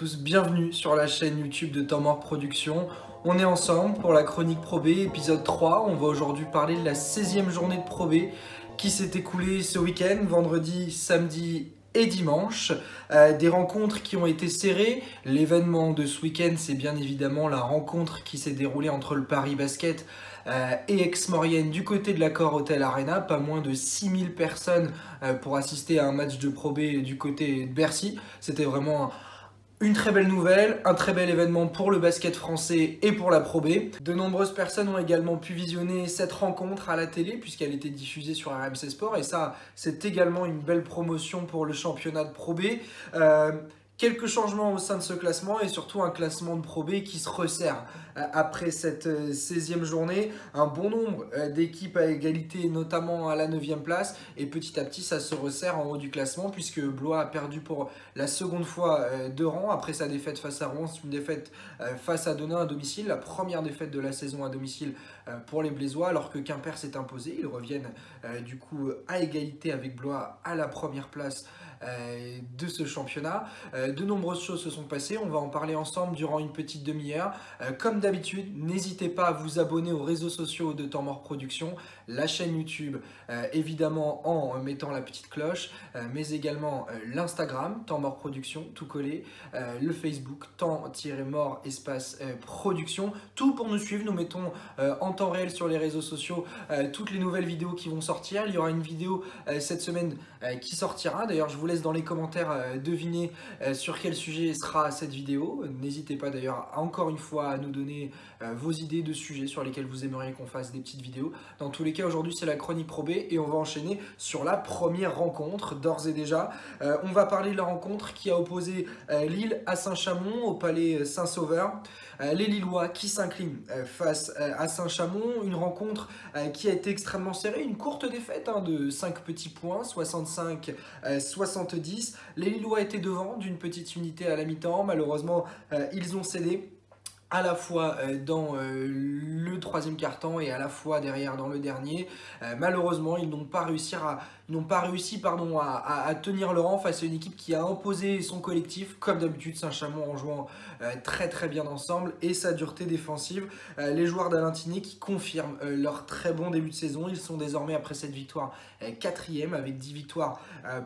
tous, bienvenue sur la chaîne YouTube de Temps Mort Productions. On est ensemble pour la chronique Pro B, épisode 3. On va aujourd'hui parler de la 16e journée de Pro B qui s'est écoulée ce week-end, vendredi, samedi et dimanche. Des rencontres qui ont été serrées. L'événement de ce week-end, c'est bien évidemment la rencontre qui s'est déroulée entre le Paris Basket et Aix-Maurienne du côté de l'Accor Hotel Arena. Pas moins de 6000 personnes pour assister à un match de Pro B du côté de Bercy. C'était vraiment une très belle nouvelle, un très bel événement pour le basket français et pour la Pro B. De nombreuses personnes ont également pu visionner cette rencontre à la télé puisqu'elle était diffusée sur RMC Sport et ça, c'est également une belle promotion pour le championnat de Pro B. Quelques changements au sein de ce classement et surtout un classement de Pro B qui se resserre après cette 16e journée. Un bon nombre d'équipes à égalité, notamment à la 9e place. Et petit à petit, ça se resserre en haut du classement puisque Blois a perdu pour la seconde fois de rang après sa défaite face à Rouen. C'est une défaite face à Denain à domicile, la première défaite de la saison à domicile pour les Blésois, alors que Quimper s'est imposé. Ils reviennent du coup à égalité avec Blois à la première place de ce championnat. De nombreuses choses se sont passées, on va en parler ensemble durant une petite demi-heure. Comme d'habitude, n'hésitez pas à vous abonner aux réseaux sociaux de Temps Mort Productions, la chaîne YouTube, évidemment en mettant la petite cloche, mais également l'Instagram, Temps Mort Productions, tout collé, le Facebook, Temps-Mort espace Production, tout pour nous suivre. Nous mettons en temps réel sur les réseaux sociaux toutes les nouvelles vidéos qui vont sortir. Il y aura une vidéo cette semaine qui sortira. D'ailleurs, je vous laisse dans les commentaires deviner sur quel sujet sera cette vidéo. N'hésitez pas d'ailleurs encore une fois à nous donner vos idées de sujets sur lesquels vous aimeriez qu'on fasse des petites vidéos. Dans tous les cas, aujourd'hui c'est la chronique Pro B et on va enchaîner sur la première rencontre d'ores et déjà. On va parler de la rencontre qui a opposé Lille à Saint-Chamond au Palais Saint-Sauveur. Les Lillois qui s'inclinent face à Saint-Chamond, une rencontre qui a été extrêmement serrée, une courte défaite de 5 petits points, 65-70. Les Lillois étaient devant d'une petite unité à la mi-temps, malheureusement ils ont cédé à la fois dans le troisième quart-temps et à la fois derrière dans le dernier. Malheureusement, ils n'ont pas réussi, à tenir le rang face à une équipe qui a imposé son collectif, comme d'habitude Saint-Chamond en jouant très très bien ensemble et sa dureté défensive. Les joueurs d'Alain Tiné qui confirment leur très bon début de saison. Ils sont désormais, après cette victoire, 4e avec 10 victoires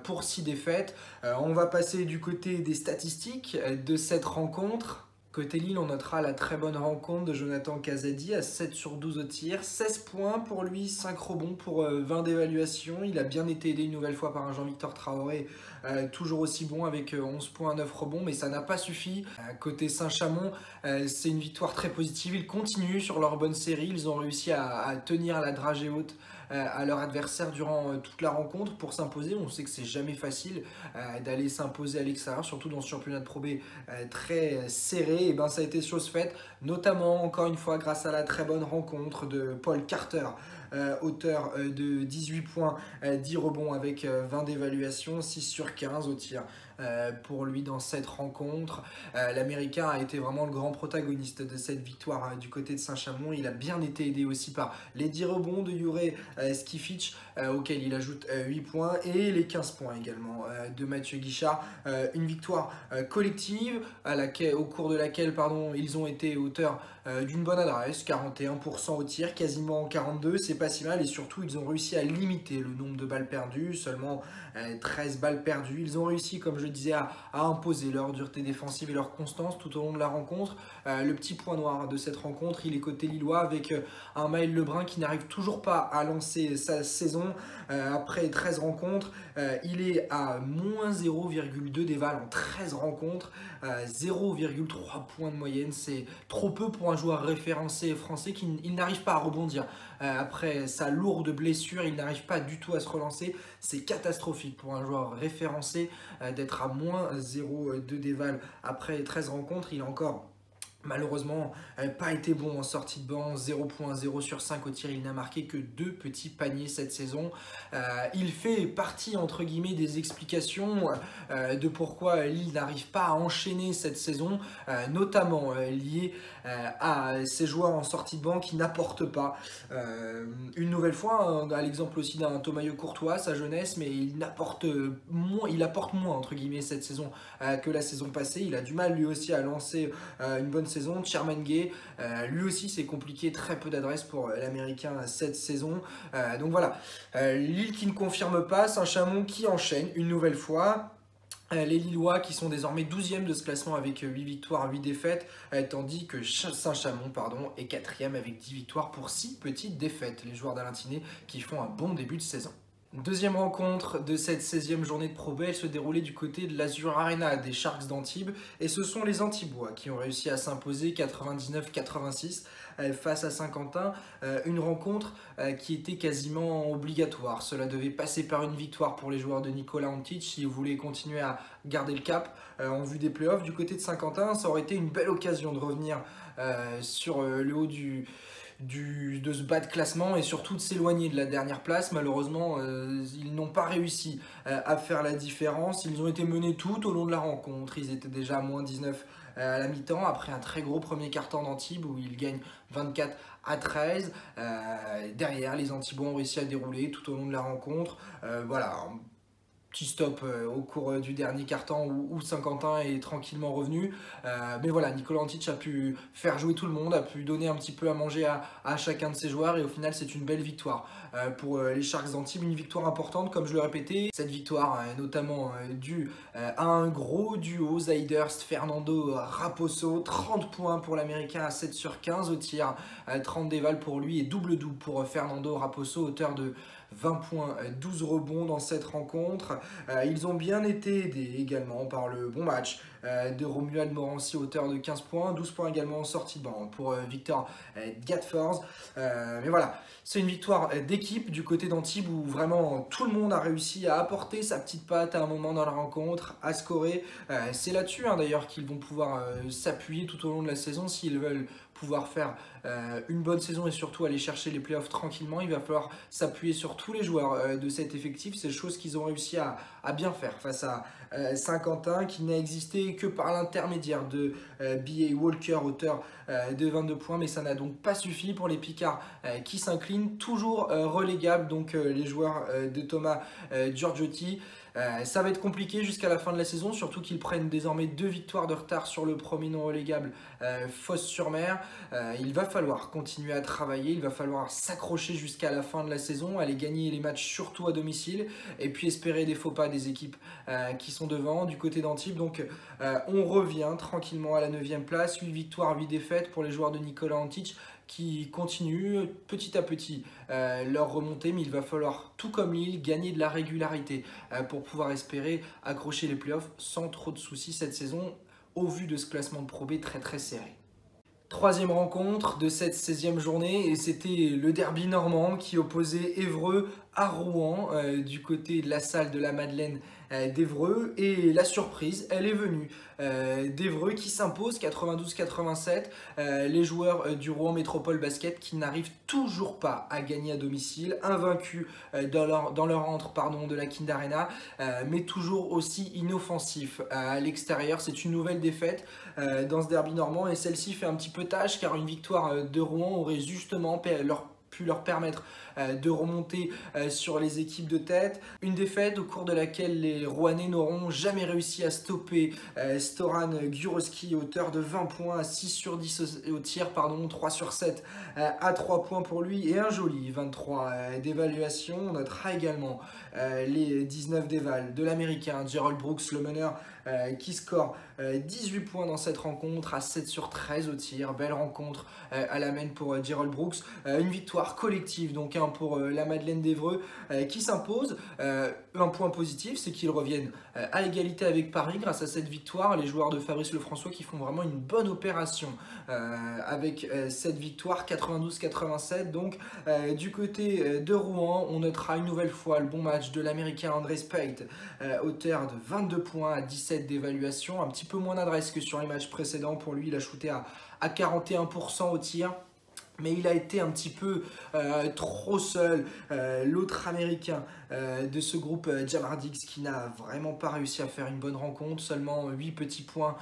pour 6 défaites. On va passer du côté des statistiques de cette rencontre. Côté Lille, on notera la très bonne rencontre de Jonathan Casady à 7 sur 12 au tir, 16 points pour lui, 5 rebonds pour 20 d'évaluation. Il a bien été aidé une nouvelle fois par un Jean-Victor Traoré, toujours aussi bon avec 11 points, 9 rebonds, mais ça n'a pas suffi. Côté Saint-Chamond, c'est une victoire très positive. Ils continuent sur leur bonne série, ils ont réussi à tenir la dragée haute à leur adversaire durant toute la rencontre pour s'imposer. On sait que c'est jamais facile d'aller s'imposer à l'extérieur, surtout dans ce championnat de Pro B très serré. Et ben ça a été chose faite, notamment encore une fois grâce à la très bonne rencontre de Paul Carter, auteur de 18 points, 10 rebonds avec 20 d'évaluation, 6 sur 15 au tir. Pour lui dans cette rencontre. L'Américain a été vraiment le grand protagoniste de cette victoire du côté de Saint-Chamond. Il a bien été aidé aussi par les 10 rebonds de Jure Skific, auquel il ajoute 8 points, et les 15 points également de Mathieu Guichard. Une victoire collective au cours de laquelle ils ont été auteurs d'une bonne adresse, 41% au tir, quasiment 42%, c'est pas si mal, et surtout ils ont réussi à limiter le nombre de balles perdues, seulement 13 balles perdues. Ils ont réussi, comme je disais, à imposer leur dureté défensive et leur constance tout au long de la rencontre. Le petit point noir de cette rencontre, il est côté lillois avec un Maël Lebrun qui n'arrive toujours pas à lancer sa saison. Après 13 rencontres, il est à moins 0,2 d'éval en 13 rencontres, 0,3 points de moyenne. C'est trop peu pour un joueur référencé français qui n'arrive pas à rebondir. Après sa lourde blessure, il n'arrive pas du tout à se relancer. C'est catastrophique pour un joueur référencé d'être à moins 0,2 d'éval après 13 rencontres. Il a encore Malheureusement, pas été bon en sortie de banc, 0.0 sur 5 au tir, il n'a marqué que 2 petits paniers cette saison. Il fait partie, entre guillemets, des explications de pourquoi Lille n'arrive pas à enchaîner cette saison, notamment liées à ces joueurs en sortie de banc qui n'apportent pas. Une nouvelle fois, à l'exemple aussi d'un Thomas Courtois, sa jeunesse, mais il apporte moins, entre guillemets, cette saison que la saison passée. Il a du mal lui aussi à lancer une bonne saison. Sherman Gay, lui aussi c'est compliqué, très peu d'adresse pour l'américain cette saison. Donc voilà, Lille qui ne confirme pas, Saint-Chamond qui enchaîne une nouvelle fois. Les Lillois qui sont désormais 12e de ce classement avec 8 victoires, 8 défaites, tandis que Saint-Chamond est 4e avec 10 victoires pour 6 petites défaites. Les joueurs d'Alain Tiné qui font un bon début de saison. Deuxième rencontre de cette 16e journée de Pro B, elle se déroulait du côté de l'Azur Arena des Sharks d'Antibes et ce sont les Antibois qui ont réussi à s'imposer 99-86 face à Saint-Quentin, une rencontre qui était quasiment obligatoire. Cela devait passer par une victoire pour les joueurs de Nicolas Antic s'ils voulaient continuer à garder le cap en vue des playoffs. Du côté de Saint-Quentin, ça aurait été une belle occasion de revenir sur le haut de ce bas de classement et surtout de s'éloigner de la dernière place. Malheureusement, ils n'ont pas réussi à faire la différence. Ils ont été menés tout au long de la rencontre. Ils étaient déjà à moins 19 à la mi-temps après un très gros premier quart-temps d'Antibes où ils gagnent 24-13. Derrière, les Antibois ont réussi à dérouler tout au long de la rencontre. Voilà. Petit stop au cours du dernier quart-temps où Saint-Quentin est tranquillement revenu. Mais voilà, Nicolas Antic a pu faire jouer tout le monde, a pu donner un petit peu à manger à chacun de ses joueurs et au final c'est une belle victoire pour les Sharks d'Antibes, une victoire importante comme je le répétais. Cette victoire notamment due à un gros duo, Zaidhurst, Fernando Raposo, 30 points pour l'américain à 7 sur 15 au tir, 30 dévals pour lui et double-double pour Fernando Raposo, auteur de 20 points, 12 rebonds dans cette rencontre. Ils ont bien été aidés également par le bon match de Romuald Morancy, auteur de 15 points, 12 points également en sortie de banc pour Victor Gatfors. Mais voilà, c'est une victoire d'équipe du côté d'Antibes où vraiment tout le monde a réussi à apporter sa petite patte à un moment dans la rencontre, à scorer. C'est là-dessus d'ailleurs qu'ils vont pouvoir s'appuyer tout au long de la saison s'ils veulent pouvoir faire une bonne saison et surtout aller chercher les playoffs tranquillement. Il va falloir s'appuyer sur tous les joueurs de cet effectif. C'est chose qu'ils ont réussi à bien faire face à Saint-Quentin qui n'a existé que par l'intermédiaire de B.A. Walker, auteur de 22 points, mais ça n'a donc pas suffi pour les Picards qui s'inclinent, toujours relégables, donc les joueurs de Thomas Giorgiotti. Ça va être compliqué jusqu'à la fin de la saison, surtout qu'ils prennent désormais 2 victoires de retard sur le premier non relégable Fos-sur-Mer. Il va falloir continuer à travailler, il va falloir s'accrocher jusqu'à la fin de la saison, aller gagner les matchs surtout à domicile et puis espérer des faux pas des équipes qui sont devant du côté d'Antibes. Donc on revient tranquillement à la 9e place, 8 victoires, 8 défaites pour les joueurs de Nicolas Antic qui continuent petit à petit leur remontée, mais il va falloir, tout comme Lille, gagner de la régularité pour pouvoir espérer accrocher les playoffs sans trop de soucis cette saison au vu de ce classement de Pro B très très serré. Troisième rencontre de cette 16e journée et c'était le derby normand qui opposait Évreux à Rouen du côté de la salle de la Madeleine d'Évreux et la surprise elle est venue d'Évreux qui s'impose 92-87, les joueurs du Rouen Métropole Basket qui n'arrivent toujours pas à gagner à domicile, invaincus dans leur antre de la Kind Arena, mais toujours aussi inoffensifs à l'extérieur. C'est une nouvelle défaite dans ce derby normand et celle-ci fait un petit peu tâche car une victoire de Rouen aurait justement pu leur permettre de remonter sur les équipes de tête. Une défaite au cours de laquelle les Rouennais n'auront jamais réussi à stopper Storan Gurowski, auteur de 20 points, 6 sur 10 au tir, 3 sur 7 à 3 points pour lui et un joli 23 d'évaluation. On notera également les 19 dévals de l'américain Gerald Brooks, le meneur qui score 18 points dans cette rencontre à 7 sur 13 au tir. Belle rencontre à la main pour Gerald Brooks. Une victoire collective donc pour la Madeleine d'Évreux qui s'impose. Un point positif, c'est qu'ils reviennent à égalité avec Paris grâce à cette victoire. Les joueurs de Fabrice Lefrançois qui font vraiment une bonne opération avec cette victoire 92-87. Donc du côté de Rouen, on notera une nouvelle fois le bon match de l'Américain André Speight, auteur de 22 points à 17 d'évaluation, un petit peu moins d'adresse que sur les matchs précédents. Pour lui, il a shooté à 41% au tir. Mais il a été un petit peu trop seul. L'autre américain de ce groupe, Jamar Diggs, qui n'a vraiment pas réussi à faire une bonne rencontre. Seulement 8 petits points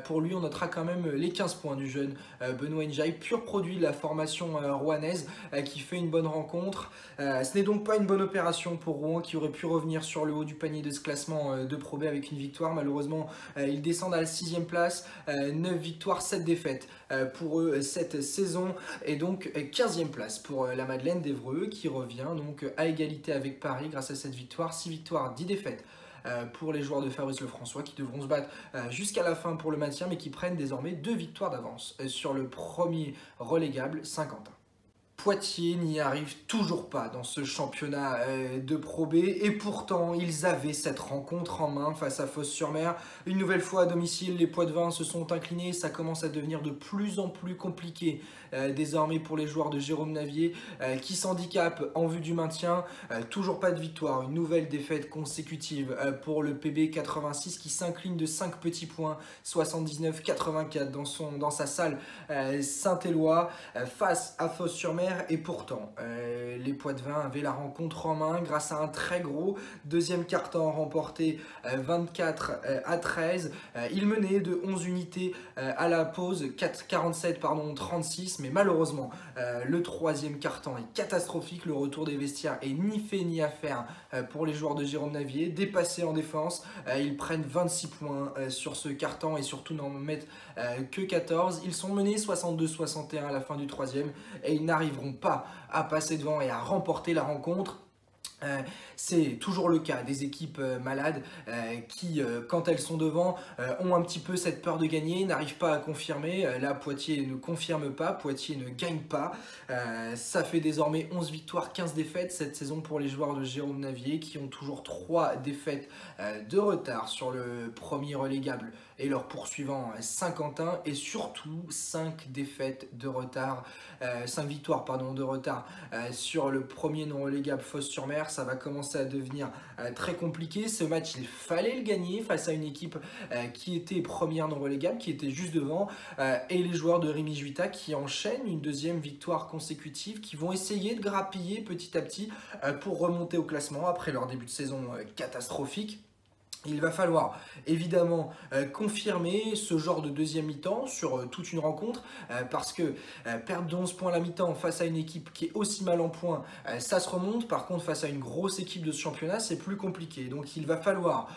pour lui. On notera quand même les 15 points du jeune Benoît Ndiaye, pur produit de la formation rouennaise, qui fait une bonne rencontre. Ce n'est donc pas une bonne opération pour Rouen, qui aurait pu revenir sur le haut du panier de ce classement de Pro B avec une victoire. Malheureusement, ils descendent à la 6e place. 9 victoires, 7 défaites pour eux cette saison. Et donc 15e place pour la Madeleine d'Évreux, qui revient donc à égalité avec Paris grâce à cette victoire. 6 victoires, 10 défaites pour les joueurs de Fabrice Lefrançois, qui devront se battre jusqu'à la fin pour le maintien, mais qui prennent désormais 2 victoires d'avance sur le premier relégable, Saint-Quentin. Poitiers n'y arrive toujours pas dans ce championnat de Pro B, et pourtant ils avaient cette rencontre en main face à Fos-sur-Mer. Une nouvelle fois à domicile, les Poitevins se sont inclinés. Ça commence à devenir de plus en plus compliqué désormais pour les joueurs de Jérôme Navier qui s'handicapent en vue du maintien. Toujours pas de victoire, une nouvelle défaite consécutive pour le PB 86 qui s'incline de 5 petits points, 79-84 dans sa salle Saint-Éloi face à Fos-sur-Mer. Et pourtant, les Poitevins avaient la rencontre en main grâce à un très gros deuxième quart-temps remporté 24-13. Ils menaient de 11 unités à la pause, 36, mais malheureusement, le troisième quart-temps est catastrophique. Le retour des vestiaires est ni fait ni à faire pour les joueurs de Jérôme Navier. Dépassés en défense, ils prennent 26 points sur ce quart-temps et surtout n'en mettent que 14. Ils sont menés 62-61 à la fin du troisième et ils n'arriveront pas à passer devant et à remporter la rencontre. C'est toujours le cas des équipes malades qui, quand elles sont devant, ont un petit peu cette peur de gagner, n'arrivent pas à confirmer. Là, Poitiers ne confirme pas, Poitiers ne gagne pas. Ça fait désormais 11 victoires, 15 défaites cette saison pour les joueurs de Jérôme Navier, qui ont toujours 3 défaites de retard sur le premier relégable et leur poursuivant Saint-Quentin, et surtout 5 défaites de retard, 5 victoires pardon, de retard sur le premier non relégable Fos-sur-Mer. Ça va commencer à devenir très compliqué. Ce match, il fallait le gagner face à une équipe qui était première non relégable, qui était juste devant, et les joueurs de Rémi Juita qui enchaînent une deuxième victoire consécutive, qui vont essayer de grappiller petit à petit pour remonter au classement après leur début de saison catastrophique. Il va falloir évidemment confirmer ce genre de deuxième mi-temps sur toute une rencontre parce que perdre 11 points à la mi-temps face à une équipe qui est aussi mal en points, ça se remonte. Par contre, face à une grosse équipe de ce championnat, c'est plus compliqué. Donc il va falloir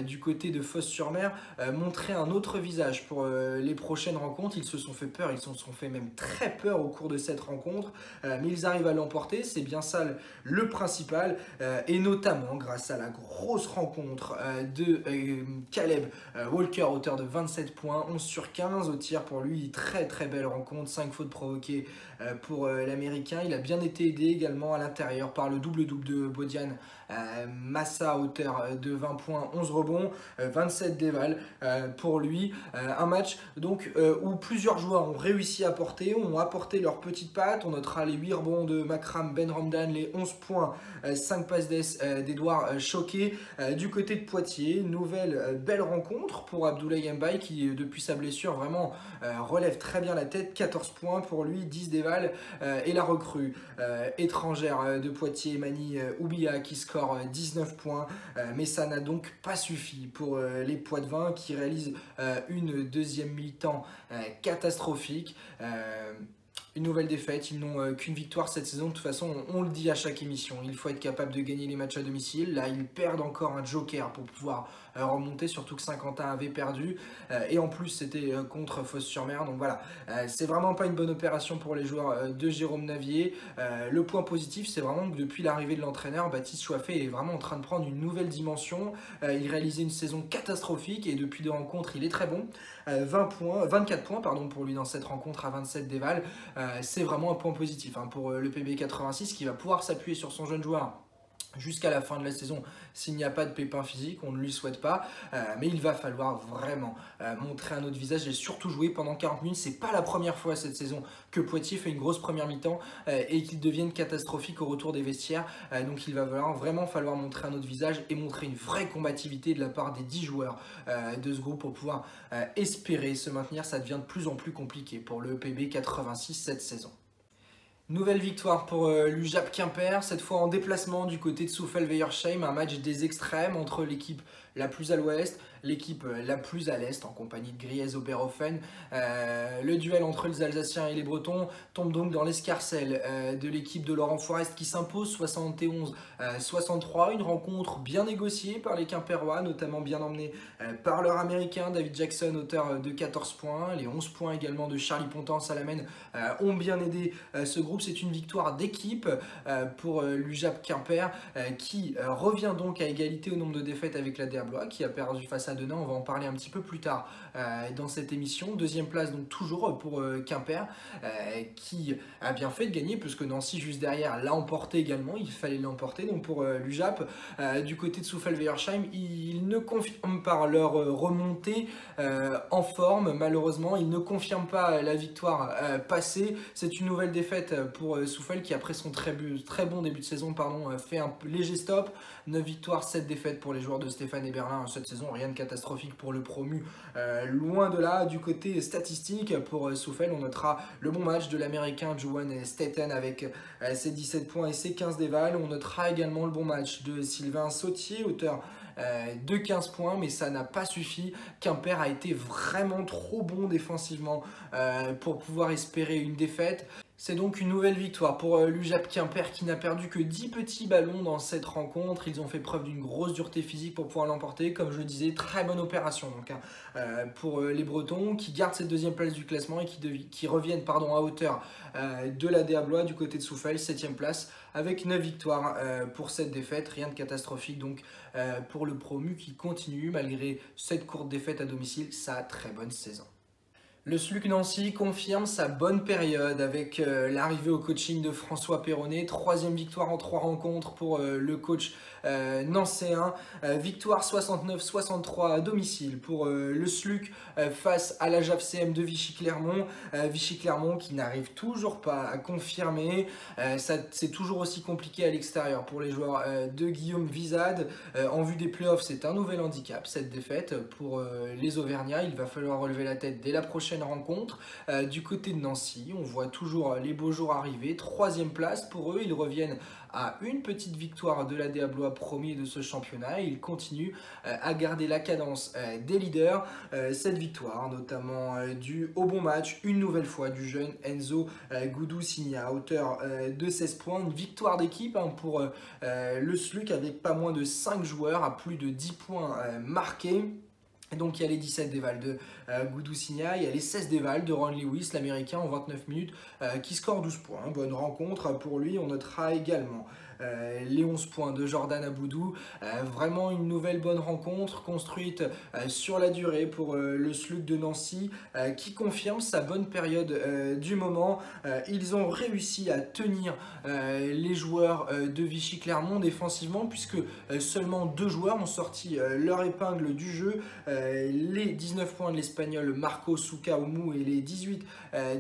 du côté de Fos-sur-Mer montrer un autre visage pour les prochaines rencontres. Ils se sont fait peur, ils se sont fait même très peur au cours de cette rencontre, mais ils arrivent à l'emporter. C'est bien ça le principal, et notamment grâce à la grosse rencontre de Caleb Walker, auteur de 27 points, 11 sur 15 au tir pour lui. Très très belle rencontre, 5 fautes provoquées pour l'Américain. Il a bien été aidé également à l'intérieur par le double-double de Bodian Massa, auteur de 20 points, 11 rebonds, 27 dévals pour lui. Un match donc où plusieurs joueurs ont réussi à ont apporté leurs petites pattes. On notera les 8 rebonds de Makram Ben Ramdan, les 11 points, 5 passes d'Edouard Choquet. Du côté de Poitiers, nouvelle belle rencontre pour Abdoulaye Mbaye qui depuis sa blessure vraiment relève très bien la tête. 14 points pour lui, 10 dévals, et la recrue étrangère de Poitiers, Mani Oubia, qui score 19 points, mais ça n'a donc pas suffi pour les Poitevins qui réalisent une deuxième mi-temps catastrophique. Une nouvelle défaite, ils n'ont qu'une victoire cette saison. De toute façon, on le dit à chaque émission, il faut être capable de gagner les matchs à domicile. Là, ils perdent encore un joker pour pouvoir remonter, surtout que Saint-Quentin avait perdu. Et en plus, c'était contre Fos-sur-Mer. Donc voilà, c'est vraiment pas une bonne opération pour les joueurs de Jérôme Navier. Le point positif, c'est vraiment que depuis l'arrivée de l'entraîneur, Baptiste Choiffé est vraiment en train de prendre une nouvelle dimension. Il réalisait une saison catastrophique et depuis 2 rencontres, il est très bon. 24 points pour lui dans cette rencontre à 27 dévals. C'est vraiment un point positif pour le PB 86 qui va pouvoir s'appuyer sur son jeune joueur jusqu'à la fin de la saison s'il n'y a pas de pépin physique, on ne lui souhaite pas, mais il va falloir vraiment montrer un autre visage et surtout jouer pendant 40 minutes. C'est pas la première fois cette saison que Poitiers fait une grosse première mi-temps et qu'il devienne catastrophique au retour des vestiaires, donc il va vraiment falloir montrer un autre visage et montrer une vraie combativité de la part des 10 joueurs de ce groupe pour pouvoir espérer se maintenir. Ça devient de plus en plus compliqué pour le EPB 86 cette saison. Nouvelle victoire pour l'UJAP Quimper, cette fois en déplacement du côté de Soufel-Weiersheim, un match des extrêmes entre l'équipe la plus à l'ouest, l'équipe la plus à l'est en compagnie de Griez-Oberhofen. Le duel entre les Alsaciens et les Bretons tombe donc dans l'escarcelle de l'équipe de Laurent Forest qui s'impose 71-63, une rencontre bien négociée par les Quimpérois, notamment bien emmenée par leur américain David Jackson, auteur de 14 points. Les 11 points également de Charlie Pontan-Salamène ont bien aidé ce groupe. C'est une victoire d'équipe pour l'UJAP Quimper qui revient donc à égalité au nombre de défaites avec la DA Blois qui a perdu face à Denain. On va en parler un petit peu plus tard dans cette émission. Deuxième place donc toujours pour Quimper qui a bien fait de gagner puisque Nancy juste derrière l'a emporté également. Il fallait l'emporter. Donc pour l'UJAP du côté de Soufel-Weiersheim, ils ne confirment par leur remontée en forme. Malheureusement, ils ne confirment pas la victoire passée. C'est une nouvelle défaite pour Soufel qui après son très bon début de saison fait un léger stop. 9 victoires, 7 défaites pour les joueurs de Stéphane Berlin cette saison, rien de catastrophique pour le promu, loin de là. Du côté statistique pour Soufel, on notera le bon match de l'américain Juwan Staten avec ses 17 points et ses 15 dévals. On notera également le bon match de Sylvain Sautier, auteur de 15 points, mais ça n'a pas suffi. Quimper a été vraiment trop bon défensivement pour pouvoir espérer une défaite. C'est donc une nouvelle victoire pour l'UJAP Quimper qui n'a perdu que 10 petits ballons dans cette rencontre. Ils ont fait preuve d'une grosse dureté physique pour pouvoir l'emporter. Comme je le disais, très bonne opération donc, pour les Bretons qui gardent cette deuxième place du classement et qui reviennent à hauteur de la DA Blois du côté de Soufel, 7ème place avec 9 victoires pour cette défaite. Rien de catastrophique donc pour le promu qui continue malgré cette courte défaite à domicile sa très bonne saison. Le SLUC Nancy confirme sa bonne période avec l'arrivée au coaching de François Perronnet. 3e victoire en 3 rencontres pour le coach nancéen. Victoire 69-63 à domicile pour le SLUC face à la JAFCM de Vichy-Clermont. Vichy-Clermont qui n'arrive toujours pas à confirmer. C'est toujours aussi compliqué à l'extérieur pour les joueurs de Guillaume Vizade. En vue des playoffs, c'est un nouvel handicap cette défaite pour les Auvergnats. Il va falloir relever la tête dès la prochaine rencontre. Du côté de Nancy, on voit toujours les beaux jours arriver. 3e place pour eux, ils reviennent à une petite victoire de la DA Blois, premier de ce championnat, et ils continuent à garder la cadence des leaders. Cette victoire notamment due au bon match une nouvelle fois du jeune Enzo Goudou-Signa, auteur de 16 points. Une victoire d'équipe pour le SLUC avec pas moins de 5 joueurs à plus de 10 points marqués. Donc il y a les 17 dévals de Goudou-Signa, il y a les 16 dévals de Ron Lewis, l'américain en 29 minutes, qui score 12 points. Bonne rencontre pour lui. On notera également les 11 points de Jordan Aboudou. Vraiment une nouvelle bonne rencontre construite sur la durée pour le SLUC de Nancy qui confirme sa bonne période du moment. Ils ont réussi à tenir les joueurs de Vichy-Clermont défensivement puisque seulement 2 joueurs ont sorti leur épingle du jeu. Les 19 points de l'Espagnol Marco Soucaoumou et les 18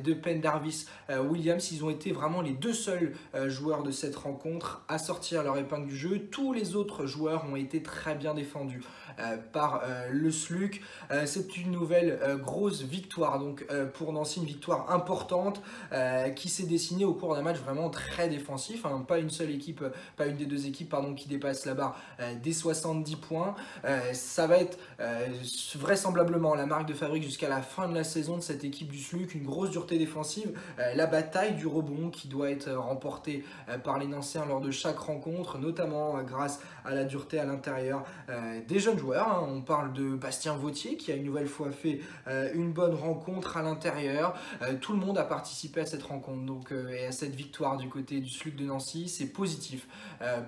de Pendarvis Williams, ils ont été vraiment les 2 seuls joueurs de cette rencontre à sortir leur épingle du jeu. Tous les autres joueurs ont été très bien défendus par le SLUC. C'est une nouvelle grosse victoire donc pour Nancy, une victoire importante qui s'est dessinée au cours d'un match vraiment très défensif, hein. Pas une seule équipe, pas une des 2 équipes qui dépasse la barre des 70 points. Ça va être vraisemblablement la marque de fabrique jusqu'à la fin de la saison de cette équipe du SLUC, une grosse dureté défensive, la bataille du rebond qui doit être remportée par les Nancéens lors de chaque rencontre, notamment grâce à la dureté à l'intérieur des jeunes joueurs, hein. On parle de Bastien Vautier qui a une nouvelle fois fait une bonne rencontre à l'intérieur. Tout le monde a participé à cette rencontre donc, et à cette victoire du côté du SLUC de Nancy. C'est positif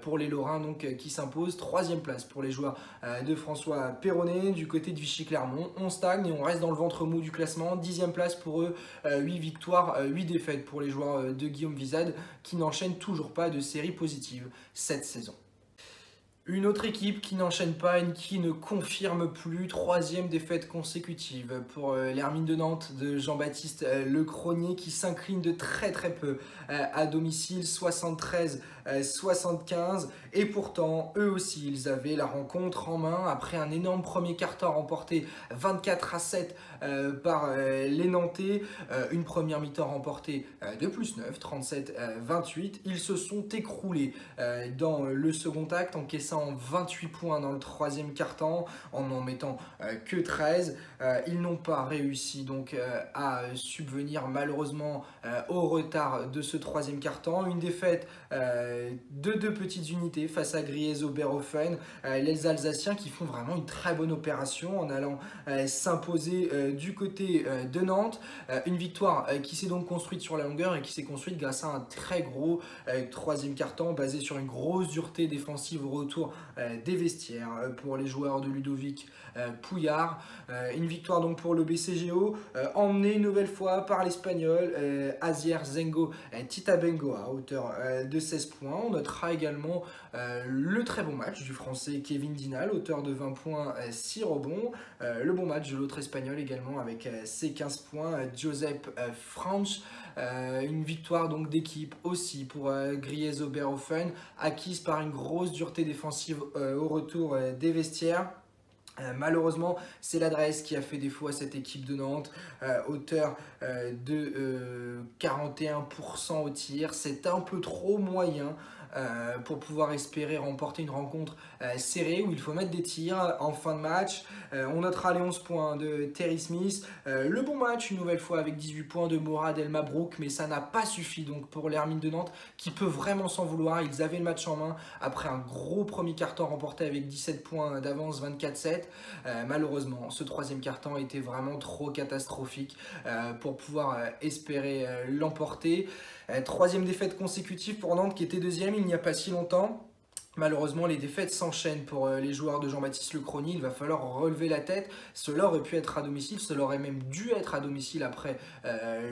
pour les Lorrains donc, qui s'imposent. 3e place pour les joueurs de François Perronnet. Du côté de Vichy-Clermont, on stagne et on reste dans le ventre mou du classement. 10e place pour eux, 8 victoires, 8 défaites pour les joueurs de Guillaume Vizade qui n'enchaînent toujours pas de série positive cette saison. Une autre équipe qui n'enchaîne pas et qui ne confirme plus, troisième défaite consécutive pour l'Hermine de Nantes de Jean-Baptiste Lecronier qui s'incline de très peu à domicile, 73-75, et pourtant eux aussi ils avaient la rencontre en main après un énorme premier quart-temps remporté 24-7 par les Nantais, une première mi-temps remportée de +9, 37-28. Ils se sont écroulés dans le second acte, encaissant 28 points dans le troisième quart-temps en n'en mettant que 13. Ils n'ont pas réussi donc à subvenir malheureusement au retard de ce troisième quart-temps. Une défaite de 2 petites unités face à Griez-Oberhofen. Les Alsaciens qui font vraiment une très bonne opération en allant s'imposer du côté de Nantes. Une victoire qui s'est donc construite sur la longueur et qui s'est construite grâce à un très gros troisième quart-temps basé sur une grosse dureté défensive au retour des vestiaires pour les joueurs de Ludovic Pouillard. Une victoire donc pour le BCGO, emmenée une nouvelle fois par l'Espagnol Asier Zengo Titabengo à hauteur de 16 points. On notera également le très bon match du Français Kevin Dinal, auteur de 20 points, 6 rebonds. Le bon match de l'autre Espagnol également avec ses 15 points, Josep Franch. Une victoire donc d'équipe aussi pour Griez-Oberhofen, acquise par une grosse dureté défensive au retour des vestiaires. Malheureusement, c'est l'adresse qui a fait défaut à cette équipe de Nantes, hauteur de 41% au tir. C'est un peu trop moyen pour pouvoir espérer remporter une rencontre serrée où il faut mettre des tirs en fin de match. On notera les 11 points de Terry Smith. Le bon match une nouvelle fois avec 18 points de Mourad El Mabrouk, mais ça n'a pas suffi donc pour l'Hermine de Nantes qui peut vraiment s'en vouloir. Ils avaient le match en main après un gros premier quart-temps remporté avec 17 points d'avance, 24-7. Malheureusement, ce troisième quart-temps était vraiment trop catastrophique pour pouvoir espérer l'emporter. Troisième défaite consécutive pour Nantes qui était deuxième il n'y a pas si longtemps. Malheureusement, les défaites s'enchaînent pour les joueurs de Jean-Baptiste Lecronier. Il va falloir relever la tête. Cela aurait pu être à domicile, cela aurait même dû être à domicile après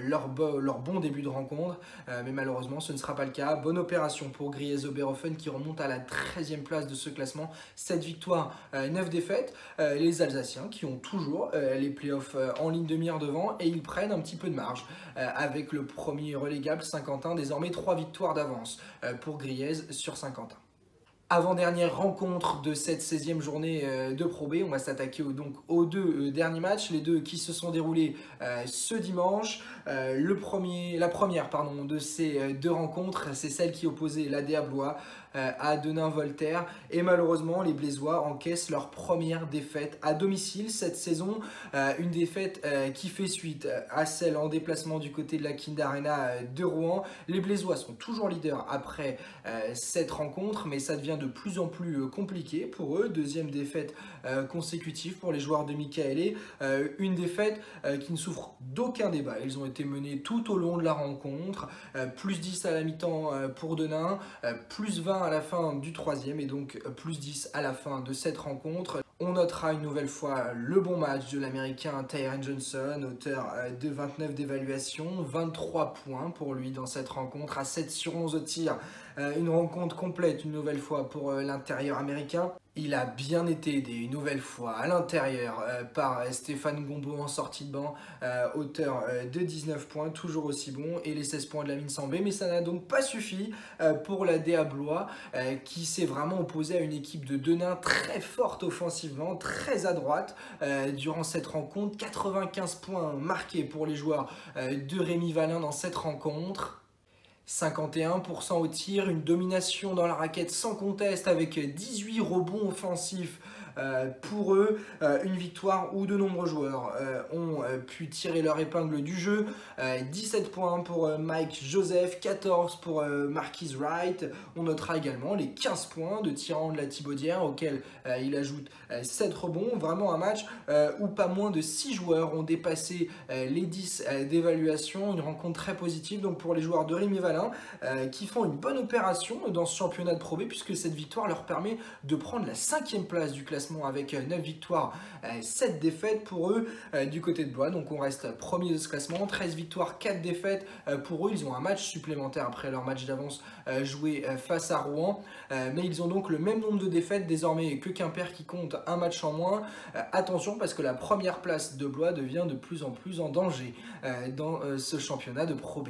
leur bon début de rencontre. Mais malheureusement, ce ne sera pas le cas. Bonne opération pour Griez-Oberhofen qui remonte à la 13e place de ce classement. 7 victoires, 9 défaites. Les Alsaciens qui ont toujours les playoffs en ligne de mire devant et ils prennent un petit peu de marge avec le premier relégable Saint-Quentin. Désormais 3 victoires d'avance pour Griez sur Saint-Quentin. Avant-dernière rencontre de cette 16e journée de Pro B, on va s'attaquer donc aux deux derniers matchs, les deux qui se sont déroulés ce dimanche. La première de ces deux rencontres, c'est celle qui opposait l'ADA Blois à Denain-Voltaire. Et malheureusement, les Blésois encaissent leur première défaite à domicile cette saison. Une défaite qui fait suite à celle en déplacement du côté de la Kind Arena de Rouen. Les Blésois sont toujours leaders après cette rencontre, mais ça devient de plus en plus compliqué pour eux. Deuxième défaite consécutive pour les joueurs de Michaëlé. Une défaite qui ne souffre d'aucun débat. Ils ont été menés tout au long de la rencontre. Plus 10 à la mi-temps pour Denain, plus 20 à la fin du troisième et donc plus 10 à la fin de cette rencontre. On notera une nouvelle fois le bon match de l'américain Tyron Johnson, auteur de 29 d'évaluation, 23 points pour lui dans cette rencontre, à 7 sur 11 au tir. Une rencontre complète une nouvelle fois pour l'intérieur américain. Il a bien été aidé une nouvelle fois à l'intérieur par Stéphane Gombeau en sortie de banc, auteur de 19 points, toujours aussi bon, et les 16 points de Lamine Sambé. Mais ça n'a donc pas suffi pour la DA Blois qui s'est vraiment opposée à une équipe de Denain très forte offensivement, très à droite durant cette rencontre. 95 points marqués pour les joueurs de Rémi Valin dans cette rencontre. 51% au tir, une domination dans la raquette sans conteste avec 18 rebonds offensifs pour eux, une victoire où de nombreux joueurs ont pu tirer leur épingle du jeu. 17 points pour Mike Joseph, 14 pour Marquise Wright. On notera également les 15 points de Tyran de la Thibaudière auquel il ajoute 7 rebonds. Vraiment un match où pas moins de 6 joueurs ont dépassé les 10 d'évaluation. Une rencontre très positive donc pour les joueurs de Rémi Valin qui font une bonne opération dans ce championnat de Pro B puisque cette victoire leur permet de prendre la 5e place du classement classement avec 9 victoires, 7 défaites pour eux du côté de Blois. Donc on reste premier de ce classement, 13 victoires, 4 défaites pour eux. Ils ont un match supplémentaire après leur match d'avance joué face à Rouen. Mais ils ont donc le même nombre de défaites désormais que Quimper qui compte un match en moins. Attention parce que la première place de Blois devient de plus en plus en danger dans ce championnat de Pro B.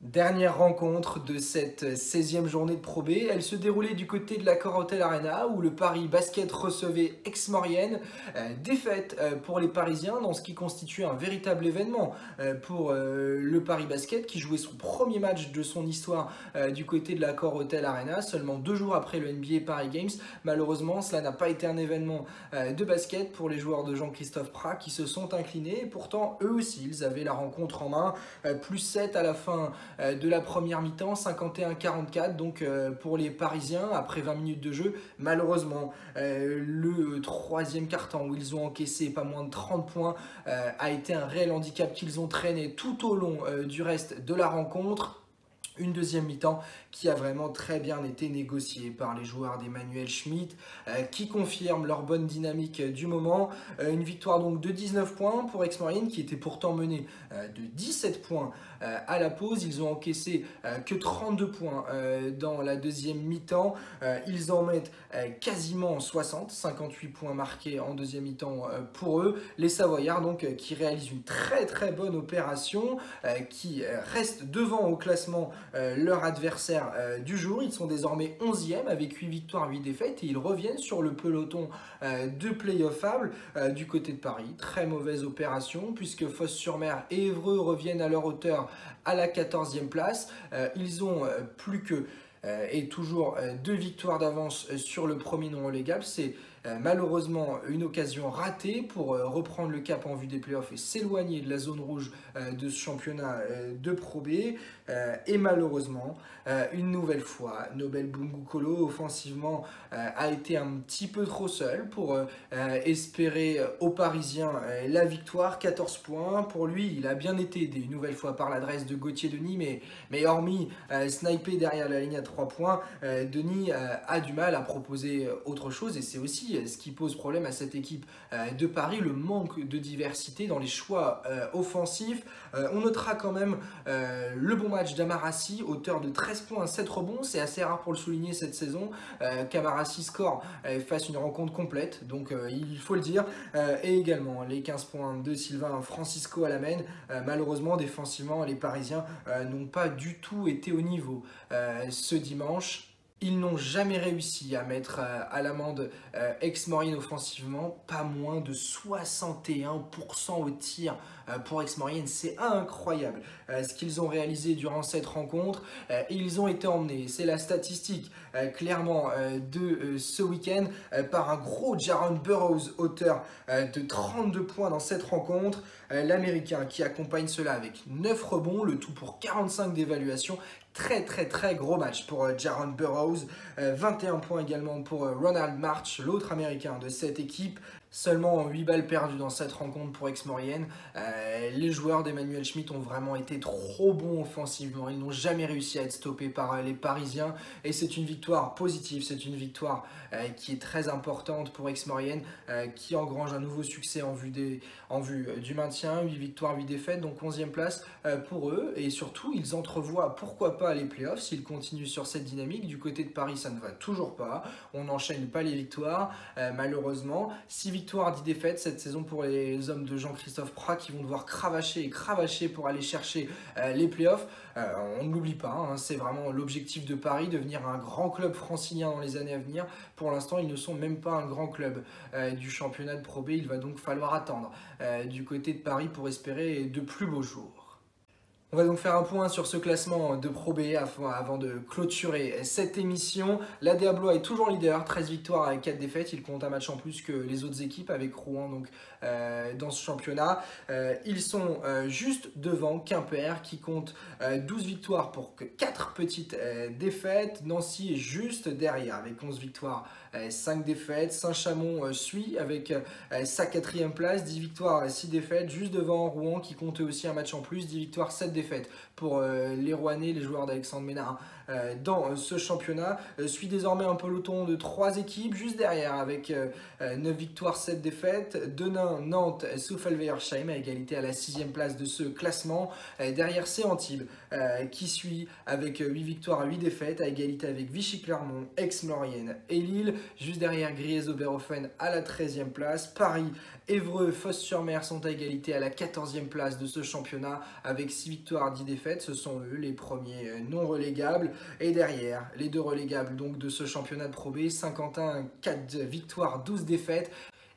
Dernière rencontre de cette 16e journée de Pro B, elle se déroulait du côté de la Corotel Arena où le Paris Basket recevait Aix-Maurienne. Défaite pour les Parisiens dans ce qui constitue un véritable événement pour le Paris Basket qui jouait son premier match de son histoire du côté de la Corotel Arena, seulement 2 jours après le NBA Paris Games. Malheureusement, cela n'a pas été un événement de basket pour les joueurs de Jean-Christophe Prat qui se sont inclinés. Et pourtant, eux aussi, ils avaient la rencontre en main, plus 7 à la fin de la première mi-temps, 51-44 donc pour les Parisiens après 20 minutes de jeu. Malheureusement, le troisième quart-temps où ils ont encaissé pas moins de 30 points a été un réel handicap qu'ils ont traîné tout au long du reste de la rencontre. Une deuxième mi-temps qui a vraiment très bien été négociée par les joueurs d'Emmanuel Schmitt qui confirment leur bonne dynamique du moment. Une victoire donc de 19 points pour Aix-Maurienne qui était pourtant menée de 17 points à la pause. Ils ont encaissé que 32 points dans la deuxième mi-temps. Ils en mettent quasiment 60, 58 points marqués en deuxième mi-temps pour eux. Les Savoyards donc qui réalisent une très bonne opération, qui restent devant au classement leur adversaire du jour. Ils sont désormais 11e avec 8 victoires, 8 défaites et ils reviennent sur le peloton de play-offable du côté de Paris. Très mauvaise opération puisque Fos-sur-Mer et Évreux reviennent à leur hauteur à la 14e place. Ils ont plus que et toujours 2 victoires d'avance sur le premier non relégable. C'est malheureusement une occasion ratée pour reprendre le cap en vue des playoffs et s'éloigner de la zone rouge de ce championnat de Pro B. Et malheureusement, une nouvelle fois, Nobel Bungukolo offensivement a été un petit peu trop seul pour espérer aux Parisiens la victoire. 14 points pour lui, il a bien été aidé une nouvelle fois par l'adresse de Gauthier Denis, mais hormis sniper derrière la ligne à 3 points, Denis a du mal à proposer autre chose et c'est aussi ce qui pose problème à cette équipe de Paris, le manque de diversité dans les choix offensifs. On notera quand même le bon match d'Amarassi, auteur de 13 points, 7 rebonds. C'est assez rare pour le souligner cette saison qu'Amarassi score fasse une rencontre complète, donc il faut le dire. Et également les 15 points de Sylvain Francisco à la main. Malheureusement, défensivement, les Parisiens n'ont pas du tout été au niveau ce dimanche. Ils n'ont jamais réussi à mettre à l'amende Aix-Maurienne offensivement, pas moins de 61% au tir pour Aix-Maurienne. C'est incroyable ce qu'ils ont réalisé durant cette rencontre et ils ont été emmenés, c'est la statistique clairement de ce week-end, par un gros Jaron Burrows, auteur de 32 points dans cette rencontre. L'Américain qui accompagne cela avec 9 rebonds, le tout pour 45 d'évaluation. Très gros match pour Jaron Burrows, 21 points également pour Ronald March, l'autre américain de cette équipe. Seulement 8 balles perdues dans cette rencontre pour Aix-Maurienne. Les joueurs d'Emmanuel Schmitt ont vraiment été trop bons offensivement. Ils n'ont jamais réussi à être stoppés par les Parisiens. Et c'est une victoire positive, c'est une victoire qui est très importante pour Aix-Maurienne, qui engrange un nouveau succès en vue du maintien. 8 victoires, 8 défaites, donc 11e place pour eux. Et surtout, ils entrevoient pourquoi pas les playoffs s'ils continuent sur cette dynamique. Du côté de Paris, ça ne va toujours pas. On n'enchaîne pas les victoires, malheureusement. 6 victoires, 10 défaites cette saison pour les hommes de Jean-Christophe Prat qui vont devoir cravacher pour aller chercher les playoffs. On ne l'oublie pas, hein, c'est vraiment l'objectif de Paris, devenir un grand club francilien dans les années à venir. Pour l'instant, ils ne sont même pas un grand club du championnat de Pro B. Il va donc falloir attendre du côté de Paris pour espérer de plus beaux jours. On va donc faire un point sur ce classement de Pro B avant de clôturer cette émission. La Blois est toujours leader, 13 victoires avec 4 défaites. Il compte un match en plus que les autres équipes avec Rouen donc, dans ce championnat. Ils sont juste devant Quimper qui compte 12 victoires pour que 4 petites défaites. Nancy est juste derrière avec 11 victoires, 5 défaites. Saint-Chamond suit avec sa 4e place, 10 victoires, 6 défaites. Juste devant Rouen qui compte aussi un match en plus, 10 victoires, 7 défaites. défaites pour les Rouennais, les joueurs d'Alexandre Ménard dans ce championnat. Suit désormais un peloton de 3 équipes juste derrière avec 9 victoires, 7 défaites. Denain, Nantes, Souffelweyersheim à égalité à la 6e place de ce classement. Derrière, c'est Antibes qui suit avec 8 victoires à 8 défaites à égalité avec Vichy-Clermont, Aix-Maurienne et Lille. Juste derrière, Griez-Oberhofen à la 13e place. Paris, Évreux, Fos-sur-Mer sont à égalité à la 14e place de ce championnat avec 6 victoires, 10 défaites. Ce sont eux les premiers non relégables. Et derrière, les 2 relégables donc de ce championnat de Pro B, Saint-Quentin, 4 victoires, 12 défaites.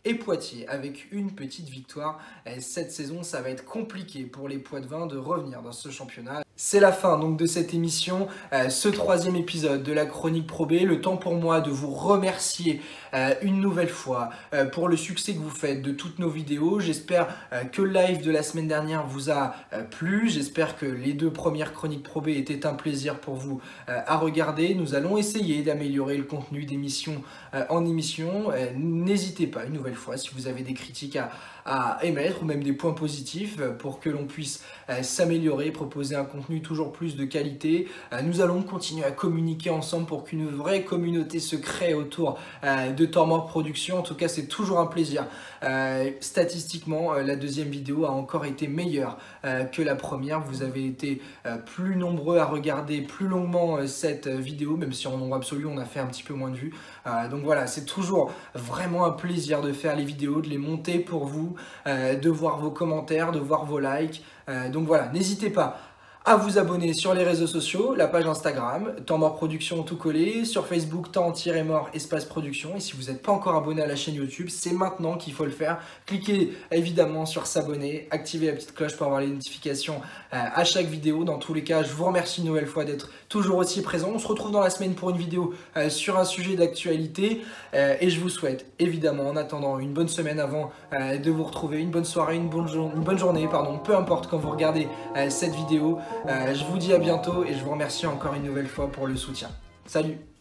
Et Poitiers avec une petite victoire. Cette saison, ça va être compliqué pour les Poitevins de revenir dans ce championnat. C'est la fin donc de cette émission, ce 3e épisode de la chronique Pro B. Le temps pour moi de vous remercier une nouvelle fois pour le succès que vous faites de toutes nos vidéos. J'espère que le live de la semaine dernière vous a plu. J'espère que les 2 premières chroniques Pro B étaient un plaisir pour vous à regarder. Nous allons essayer d'améliorer le contenu d'émission en émission. N'hésitez pas une nouvelle fois si vous avez des critiques à émettre ou même des points positifs pour que l'on puisse s'améliorer, proposer un contenu toujours plus de qualité. Nous allons continuer à communiquer ensemble pour qu'une vraie communauté se crée autour de Temps Mort Production. En tout cas, c'est toujours un plaisir. Statistiquement, la 2e vidéo a encore été meilleure que la première. Vous avez été plus nombreux à regarder plus longuement cette vidéo, même si en nombre absolu, on a fait un petit peu moins de vues. Donc voilà, c'est toujours vraiment un plaisir de faire les vidéos, de les monter pour vous, de voir vos commentaires, de voir vos likes. Donc voilà, n'hésitez pas à vous abonner sur les réseaux sociaux, la page Instagram, Temps Mort Production tout collé, sur Facebook, Temps-Mort Espace Production. Et si vous n'êtes pas encore abonné à la chaîne YouTube, c'est maintenant qu'il faut le faire. Cliquez évidemment sur s'abonner, activez la petite cloche pour avoir les notifications à chaque vidéo. Dans tous les cas, je vous remercie une nouvelle fois d'être toujours aussi présent. On se retrouve dans la semaine pour une vidéo sur un sujet d'actualité. Et je vous souhaite évidemment, en attendant, une bonne semaine avant de vous retrouver, une bonne soirée, une bonne journée, pardon, peu importe quand vous regardez cette vidéo. Je vous dis à bientôt et je vous remercie encore une nouvelle fois pour le soutien. Salut!